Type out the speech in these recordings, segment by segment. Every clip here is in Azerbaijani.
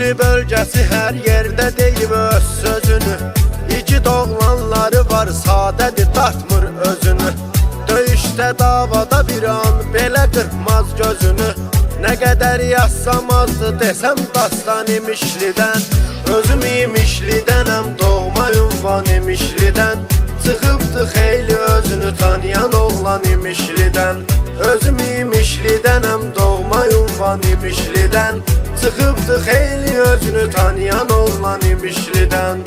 İmişli bölgəsi hər yerdə deyib öz sözünü. İki doğulanları var, sadədir, dartmır özünü. Döyüşdə, davada bir an belə qırpmaz gözünü. Nə qədər yazsamazdı desəm dastan İmişlidən. Özüm İmişlidənəm, doğma ünvan İmişlidən. Çıxıbdı xeyli özünü tanıyan oğlan İmişlidən. Özüm İmişlidənəm, doğma ünvan İmişlidən. Çıxıbdı xeyli özünü tanıyan oğlan İmişlidən.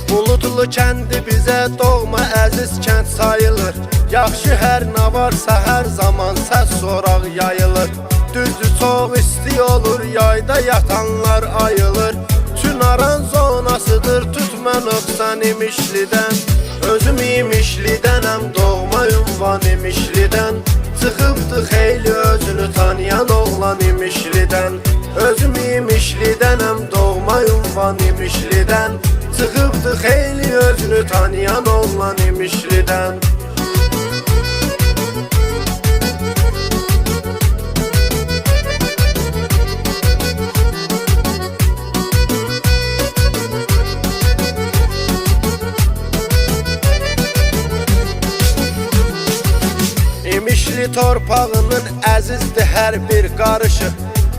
Buludlu kəndi bizə doğma əziz kənd sayılır. Yaxşı hər nə varsa hər zaman səs soraq yayılır. Düzdür çox isti olur, yayda yatanlar ayılır. Çünaran zonasıdır, tutma nöqsan İmişlidən. Özüm İmişlidənəm, doğma ünvan İmişlidən. Çıxıbdı xeyli özünü tanıyan oğlan İmişlidən. Özüm İmişlidənəm, doğma ünvan İmişlidən. Çıxıbdı xeyli özünü tanıyan oğlan İmişlidən. İmişli torpağının əzizdir hər bir qarışı.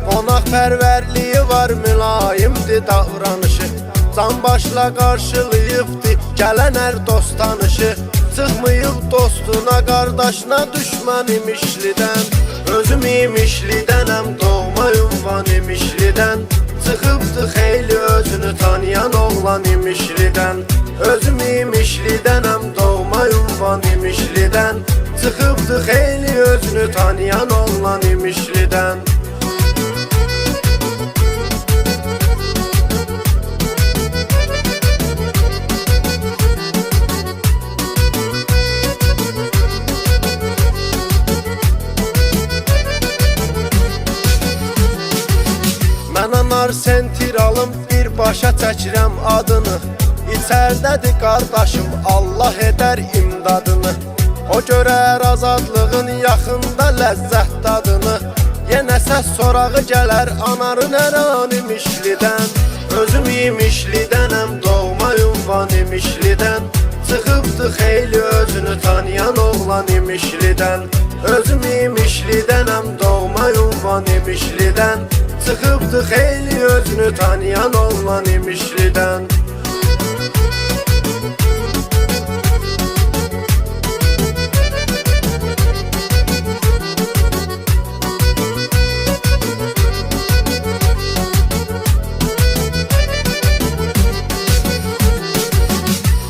Qonaqpərvərliyi var, mülayimdir davranışı. Can başla qarşılayıbdır gələn hər dost tanışı. Çıxmayıb dostuna, qardaşına düşmən İmişlidən. Özüm İmişlidənəm, doğma ünvan İmişlidən. Çıxıbdı xeyli özünü tanıyan oğlan İmişlidən. Özüm İmişlidənəm, doğma ünvan İmişlidən. Çıxıbdı xeyli özünü tanıyan oğlan İmişlidən. Mən anar sentiralım, bir başa çəkirəm adını. İçərdədir qardaşım, Allah edər imdadını. O görər azadlığın yaxında ləzzət dadını. Yenə səs sorağı gələr anarın hər an İmişlidən. Özüm İmişlidənəm, doğma ünvan İmişlidən. Çıxıbdı xeyli özünü tanıyan oğlan İmişlidən. Özüm İmişlidənəm, doğma ünvan İmişlidən. Çıxıbdı xeyli özünü tanıyan oğlan İmişlidən.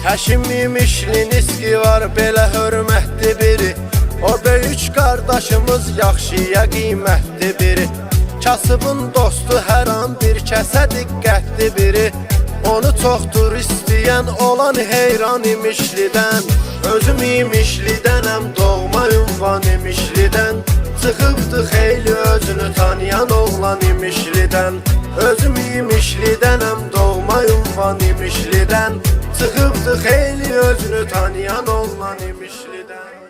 Həşim İmişli niski var, belə hörmətli biri. O böyük qardaşımız yaxşıya qiymətli biri. Kasıbın dostu hər an bir kəsə diqqətli biri. Onu çoxdur istəyən olan heyran İmişlidən. Özüm İmişlidənəm, doğma ünvan İmişlidən. Çıxıbdı xeyli özünü tanıyan oğlan İmişlidən. Özüm İmişlidənəm, doğma ünvan İmişlidən. Çıxıbdı xeyli özünü tanıyan oğlan İmişlidən.